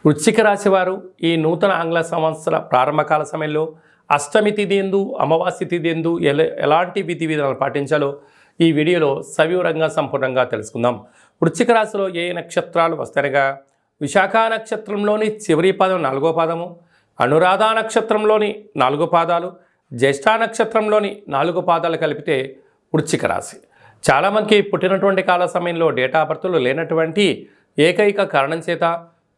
వృశ్చిక రాశి వారు ఈ నూతన ఆంగ్ల సంవత్సర ప్రారంభకాల సమయంలో అష్టమి తిథి ఎందు అమావాస్య తిథి ఎందు ఎలాంటి విధి విధానాలు పాటించాలో ఈ వీడియోలో సవివరంగా సంపూర్ణంగా తెలుసుకుందాం. వృశ్చిక రాశిలో ఏ నక్షత్రాలు వస్తాయనగా విశాఖ నక్షత్రంలోని చివరి పాదం 4వ పాదము, అనురాధ నక్షత్రంలోని 4 పాదాలు, జ్యేష్ఠ నక్షత్రంలోని 4 పాదాలు కలిపితే వృశ్చిక రాశి. చాలామందికి పుట్టినటువంటి కాల సమయంలో డేటా బర్త్లు లేనటువంటి ఏకైక కారణం చేత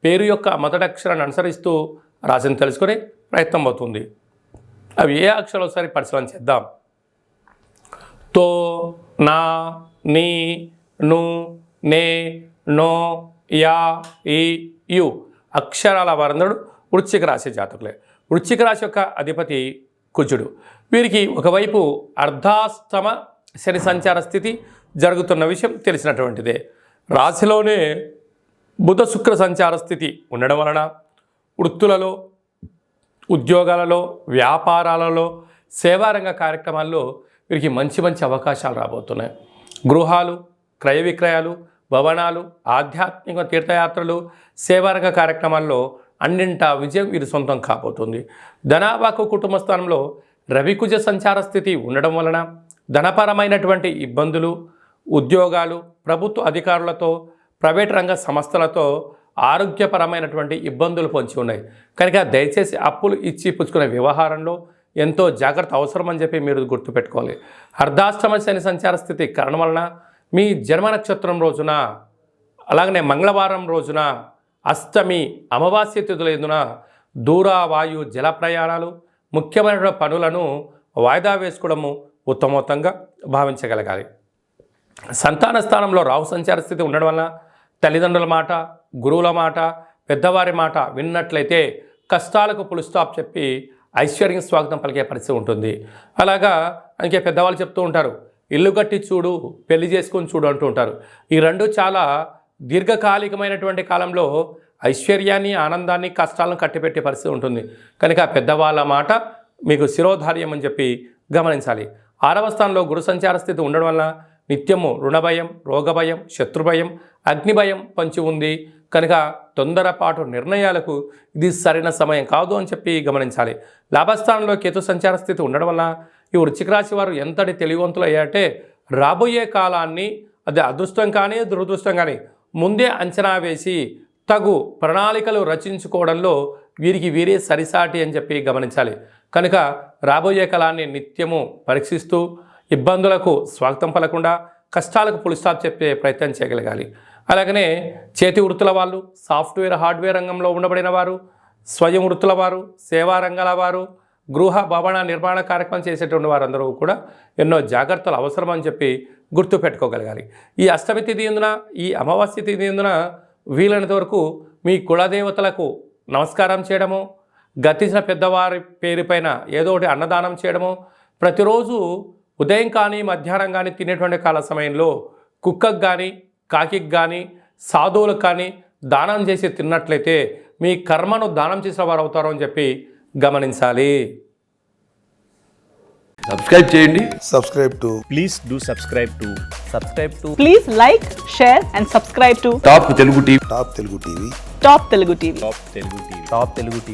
పేరు యొక్క మొదటి అక్షరాన్ని అనుసరిస్తూ రాశిని తెలుసుకునే ప్రయత్నం అవుతుంది. అవి ఏ అక్షరాలు ఒకసారి పరిశీలన చేద్దాం. తో, నా, నీ, ను, నే, నో, యా, ఈ, యు అక్షరాల వారందరూ వృశ్చిక రాశి జాతకులే. వృశ్చిక రాశి యొక్క అధిపతి కుజుడు. వీరికి ఒకవైపు అర్ధాష్టమ శని సంచార స్థితి జరుగుతున్న విషయం తెలిసినటువంటిదే. రాశిలోనే బుధ శుక్ర సంచార స్థితి ఉండడం వలన వృత్తులలో, ఉద్యోగాలలో, వ్యాపారాలలో, సేవారంగ కార్యక్రమాల్లో వీరికి మంచి మంచి అవకాశాలు రాబోతున్నాయి. గృహాలు, క్రయ విక్రయాలు, భవనాలు, ఆధ్యాత్మిక తీర్థయాత్రలు, సేవారంగ కార్యక్రమాల్లో అన్నింటా విజయం వీరి సొంతం కాబోతుంది. ధనాభాకు కుటుంబ స్థానంలో రవికుజ సంచార స్థితి ఉండడం వలన ధనపరమైనటువంటి ఇబ్బందులు, ఉద్యోగాలు, ప్రభుత్వ అధికారులతో, ప్రైవేట్ రంగ సంస్థలతో ఆరోగ్యపరమైనటువంటి ఇబ్బందులు పొంచి ఉన్నాయి. కనుక దయచేసి అప్పులు ఇచ్చి పుచ్చుకునే వ్యవహారంలో ఎంతో జాగ్రత్త అవసరం అని చెప్పి మీరు గుర్తుపెట్టుకోవాలి. అర్ధాష్టమ శని సంచార స్థితి కారణం వలన మీ జన్మ నక్షత్రం రోజున, అలాగనే మంగళవారం రోజున, అష్టమి, అమావాస్య తిథుల ఎందున దూర, వాయు, జల ప్రయాణాలు, ముఖ్యమైనటువంటి పనులను వాయిదా వేసుకోవడము ఉత్తమోత్తంగా భావించగలగాలి. సంతాన స్థానంలో రాహు సంచార స్థితి ఉండడం వలన తల్లిదండ్రుల మాట, గురువుల మాట, పెద్దవారి మాట విన్నట్లయితే కష్టాలకు ఫుల్ స్టాప్ చెప్పి ఐశ్వర్యం స్వాగతం పలికే పరిస్థితి ఉంటుంది. అలాగా అందుకే పెద్దవాళ్ళు చెప్తూ ఉంటారు, ఇల్లు కట్టి చూడు, పెళ్లి చేసుకొని చూడు అంటూ ఉంటారు. ఈ రెండు చాలా దీర్ఘకాలికమైనటువంటి కాలంలో ఐశ్వర్యాన్ని, ఆనందాన్ని, కష్టాలను కట్టిపెట్టే పరిస్థితి ఉంటుంది. కనుక పెద్దవాళ్ళ మాట మీకు శిరోధార్యం అని చెప్పి గమనించాలి. 6వ స్థానంలో గురు సంచార స్థితి ఉండడం వల్ల నిత్యము రుణభయం, రోగభయం, శత్రుభయం, అగ్నిభయం పంచి ఉంది. కనుక తొందరపాటు నిర్ణయాలకు ఇది సరైన సమయం కాదు అని చెప్పి గమనించాలి. లాభస్థానంలో కేతు సంచార స్థితి ఉండడం వల్ల ఈ వృశ్చిక రాశి వారు ఎంతటి తెలివివంతులు అయ్యారంటే రాబోయే కాలాన్ని అది అదృష్టం కానీ దురదృష్టం కానీ ముందే అంచనా వేసి తగు ప్రణాళికలు రచించుకోవడంలో వీరికి వీరే సరిసాటి అని చెప్పి గమనించాలి. కనుక రాబోయే కాలాన్ని నిత్యము పరీక్షిస్తూ ఇబ్బందులకు స్వాగతం పలకుండా కష్టాలకు ఫుల్ స్టాప్ చెప్పే ప్రయత్నం చేయగలగాలి. అలాగనే చేతి వృత్తుల వాళ్ళు, సాఫ్ట్వేర్, హార్డ్వేర్ రంగంలో ఉండబడిన వారు, స్వయం వృత్తుల వారు, సేవా రంగాల వారు, గృహ భవన నిర్మాణ కార్యక్రమం చేసేటువంటి వారందరూ కూడా ఎన్నో జాగ్రత్తలు అవసరం అని చెప్పి గుర్తుపెట్టుకోగలగాలి. ఈ అష్టమి తిథి ఎందున, ఈ అమావాస్య తిథి ఎందున వీలైనంత వరకు మీ కులదేవతలకు నమస్కారం చేయడము, గతించిన పెద్దవారి పేరుపైన ఏదో ఒకటి అన్నదానం చేయడము, ప్రతిరోజు ఉదయం కానీ మధ్యాహ్నం కానీ తినేటువంటి కాల సమయంలో కుక్కకు కానీ, కాకికి కానీ, సాధువులకు కానీ దానం చేసి తిన్నట్లయితే మీ కర్మను దానం చేసిన వారు అవుతారు అని చెప్పి గమనించాలి. సబ్స్క్రైబ్ చేయండి. Please do subscribe to. Please like, share and subscribe to top Telugu TV. Top Telugu TV. Top Telugu TV.